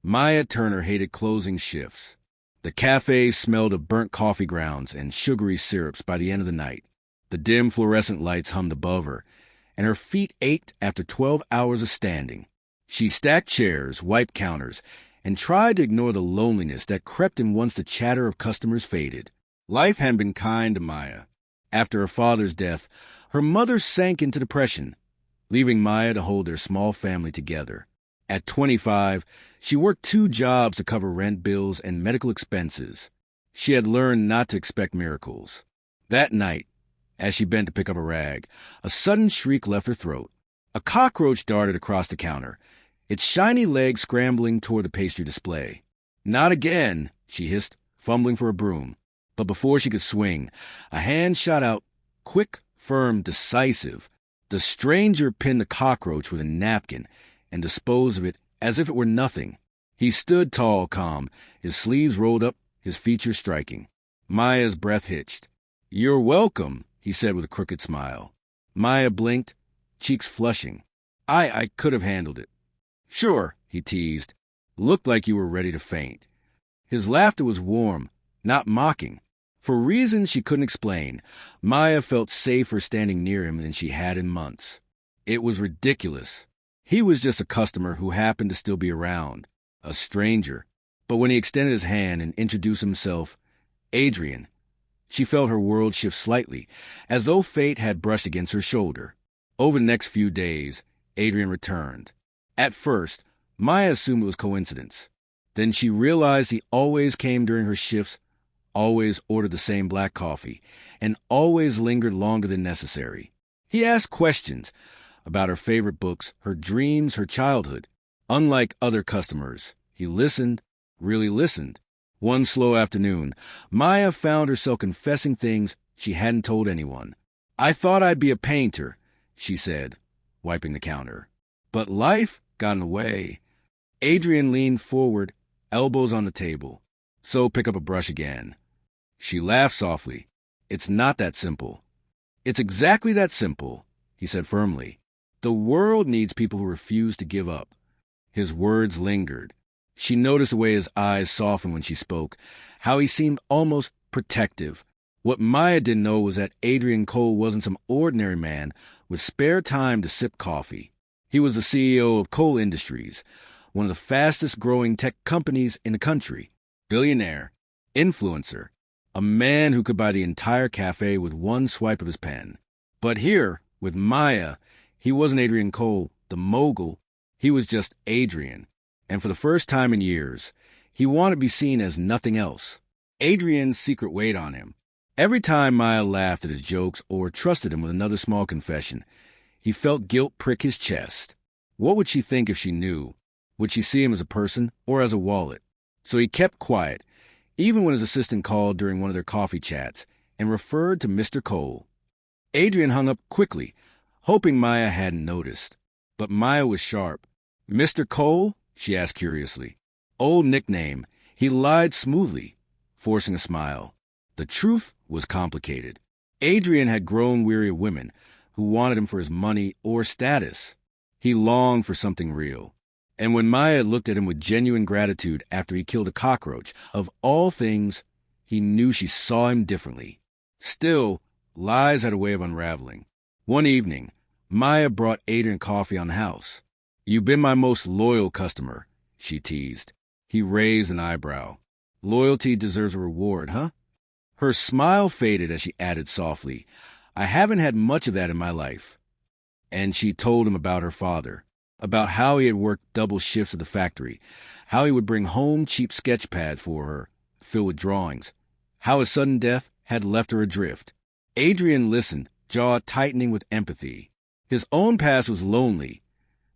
Maya Turner hated closing shifts. The cafe smelled of burnt coffee grounds and sugary syrups by the end of the night. The dim fluorescent lights hummed above her, and her feet ached after 12 hours of standing. She stacked chairs, wiped counters, and tried to ignore the loneliness that crept in once the chatter of customers faded. Life hadn't been kind to Maya. After her father's death, her mother sank into depression, leaving Maya to hold their small family together. At 25, she worked 2 jobs to cover rent bills and medical expenses. She had learned not to expect miracles. That night, as she bent to pick up a rag, a sudden shriek left her throat. A cockroach darted across the counter, its shiny legs scrambling toward the pastry display. "Not again," she hissed, fumbling for a broom. But before she could swing, a hand shot out, quick, firm, decisive. The stranger pinned the cockroach with a napkin and disposed of it as if it were nothing. He stood tall, calm, his sleeves rolled up, his features striking. Maya's breath hitched. "You're welcome," he said with a crooked smile. Maya blinked, cheeks flushing. I could have handled it." "Sure," he teased. "Looked like you were ready to faint." His laughter was warm, not mocking. For reasons she couldn't explain, Maya felt safer standing near him than she had in months. It was ridiculous. He was just a customer who happened to still be around, a stranger. But when he extended his hand and introduced himself, Adrian, she felt her world shift slightly, as though fate had brushed against her shoulder. Over the next few days, Adrian returned. At first, Maya assumed it was coincidence. Then she realized he always came during her shifts, always ordered the same black coffee, and always lingered longer than necessary. He asked questions about her favorite books, her dreams, her childhood. Unlike other customers, he listened, really listened. One slow afternoon, Maya found herself confessing things she hadn't told anyone. "I thought I'd be a painter," she said, wiping the counter. "But life got in the way." Adrian leaned forward, elbows on the table. "So pick up a brush again." She laughed softly. "It's not that simple." "It's exactly that simple," he said firmly. "The world needs people who refuse to give up." His words lingered. She noticed the way his eyes softened when she spoke, how he seemed almost protective. What Maya didn't know was that Adrian Cole wasn't some ordinary man with spare time to sip coffee. He was the CEO of Cole Industries, one of the fastest-growing tech companies in the country. Billionaire, influencer, a man who could buy the entire cafe with one swipe of his pen. But here, with Maya, he wasn't Adrian Cole, the mogul. He was just Adrian. And for the first time in years, he wanted to be seen as nothing else. Adrian's secret weighed on him. Every time Maya laughed at his jokes or trusted him with another small confession, he felt guilt prick his chest. What would she think if she knew? Would she see him as a person or as a wallet? So he kept quiet, even when his assistant called during one of their coffee chats and referred to Mr. Cole. Adrian hung up quickly, hoping Maya hadn't noticed. But Maya was sharp. "Mr. Cole?" she asked curiously. "Old nickname." He lied smoothly, forcing a smile. The truth was complicated. Adrian had grown weary of women who wanted him for his money or status. He longed for something real. And when Maya looked at him with genuine gratitude after he killed a cockroach, of all things, he knew she saw him differently. Still, lies had a way of unraveling. One evening, Maya brought Adrian coffee on the house. "You've been my most loyal customer," she teased. He raised an eyebrow. "Loyalty deserves a reward, huh?" Her smile faded as she added softly, "I haven't had much of that in my life." And she told him about her father, about how he had worked double shifts at the factory, how he would bring home cheap sketch pads for her, filled with drawings, how his sudden death had left her adrift. Adrian listened, jaw tightening with empathy. His own past was lonely.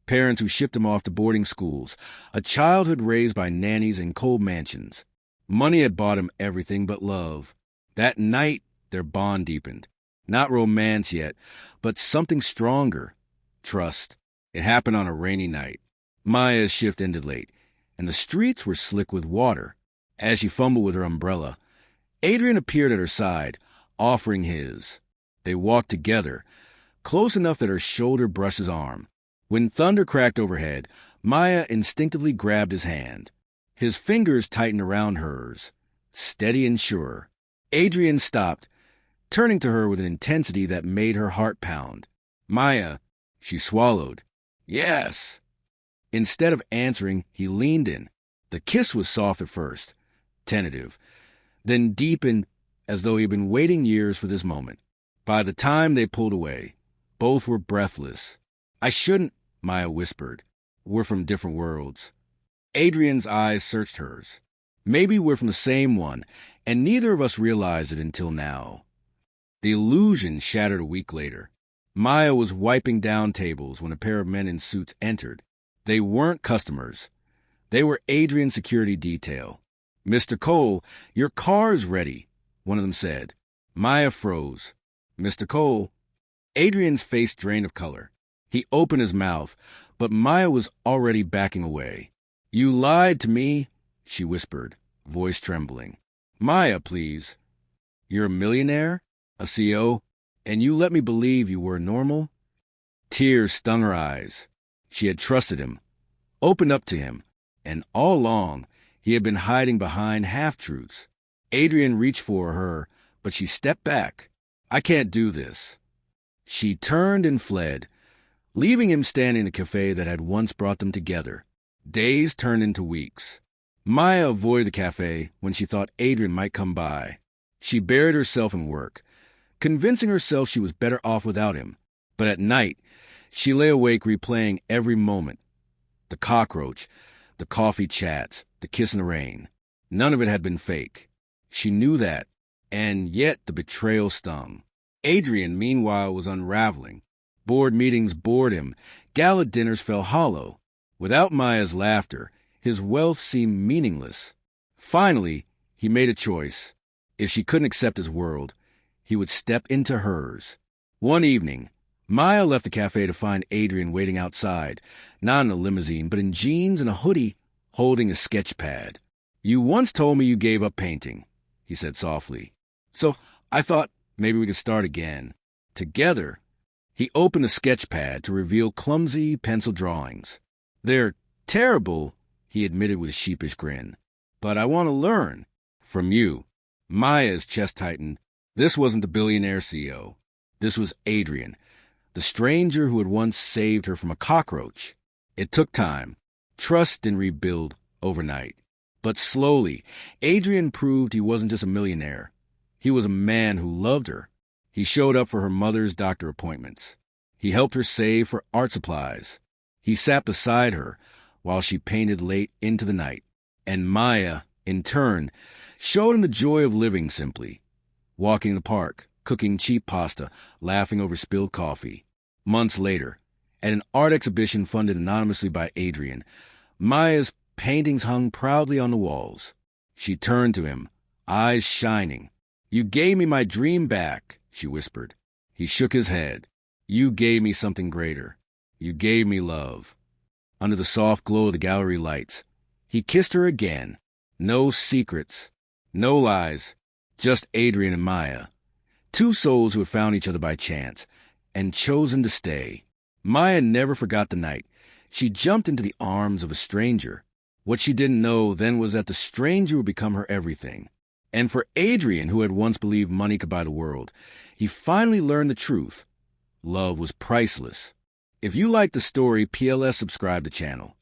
Parents who shipped him off to boarding schools, a childhood raised by nannies in cold mansions. Money had bought him everything but love. That night, their bond deepened. Not romance yet, but something stronger. Trust. It happened on a rainy night. Maya's shift ended late, and the streets were slick with water. As she fumbled with her umbrella, Adrian appeared at her side, offering his. They walked together, close enough that her shoulder brushed his arm. When thunder cracked overhead, Maya instinctively grabbed his hand. His fingers tightened around hers, steady and sure. Adrian stopped, turning to her with an intensity that made her heart pound. "Maya," she swallowed. "Yes." Instead of answering, he leaned in. The kiss was soft at first, tentative, then deepened as though he had been waiting years for this moment. By the time they pulled away, both were breathless. "I shouldn't," Maya whispered. "We're from different worlds." Adrian's eyes searched hers. "Maybe we're from the same one, and neither of us realized it until now." The illusion shattered a week later. Maya was wiping down tables when a pair of men in suits entered. They weren't customers. They were Adrian's security detail. "Mr. Cole, your car's ready," one of them said. Maya froze. "Mr. Cole?" Adrian's face drained of color. He opened his mouth, but Maya was already backing away. "You lied to me," she whispered, voice trembling. "Maya, please. You're a millionaire? A CEO? And you let me believe you were normal?" Tears stung her eyes. She had trusted him, opened up to him, and all along he had been hiding behind half-truths. Adrian reached for her, but she stepped back. "I can't do this." She turned and fled, leaving him standing in the café that had once brought them together. Days turned into weeks. Maya avoided the café when she thought Adrian might come by. She buried herself in work, convincing herself she was better off without him. But at night, she lay awake replaying every moment. The cockroach, the coffee chats, the kiss in the rain. None of it had been fake. She knew that, and yet the betrayal stung. Adrian, meanwhile, was unraveling. Board meetings bored him. Gala dinners fell hollow. Without Maya's laughter, his wealth seemed meaningless. Finally, he made a choice. If she couldn't accept his world, he would step into hers. One evening, Maya left the cafe to find Adrian waiting outside, not in a limousine, but in jeans and a hoodie, holding a sketch pad. "You once told me you gave up painting," he said softly. "So I thought maybe we could start again. Together." He opened the sketch pad to reveal clumsy pencil drawings. "They're terrible," he admitted with a sheepish grin. "But I want to learn. From you." Maya's chest tightened. This wasn't the billionaire CEO. This was Adrian, the stranger who had once saved her from a cockroach. It took time. Trust didn't rebuild overnight. But slowly, Adrian proved he wasn't just a millionaire. He was a man who loved her. He showed up for her mother's doctor appointments. He helped her save for art supplies. He sat beside her while she painted late into the night. And Maya, in turn, showed him the joy of living simply. Walking in the park, cooking cheap pasta, laughing over spilled coffee. Months later, at an art exhibition funded anonymously by Adrian, Maya's paintings hung proudly on the walls. She turned to him, eyes shining. "You gave me my dream back," she whispered. He shook his head. "You gave me something greater. You gave me love." Under the soft glow of the gallery lights, he kissed her again. No secrets, no lies, just Adrian and Maya. Two souls who had found each other by chance and chosen to stay. Maya never forgot the night. She jumped into the arms of a stranger. What she didn't know then was that the stranger would become her everything. And for Adrian, who had once believed money could buy the world, he finally learned the truth. Love was priceless. If you like the story, PLS subscribe to the channel.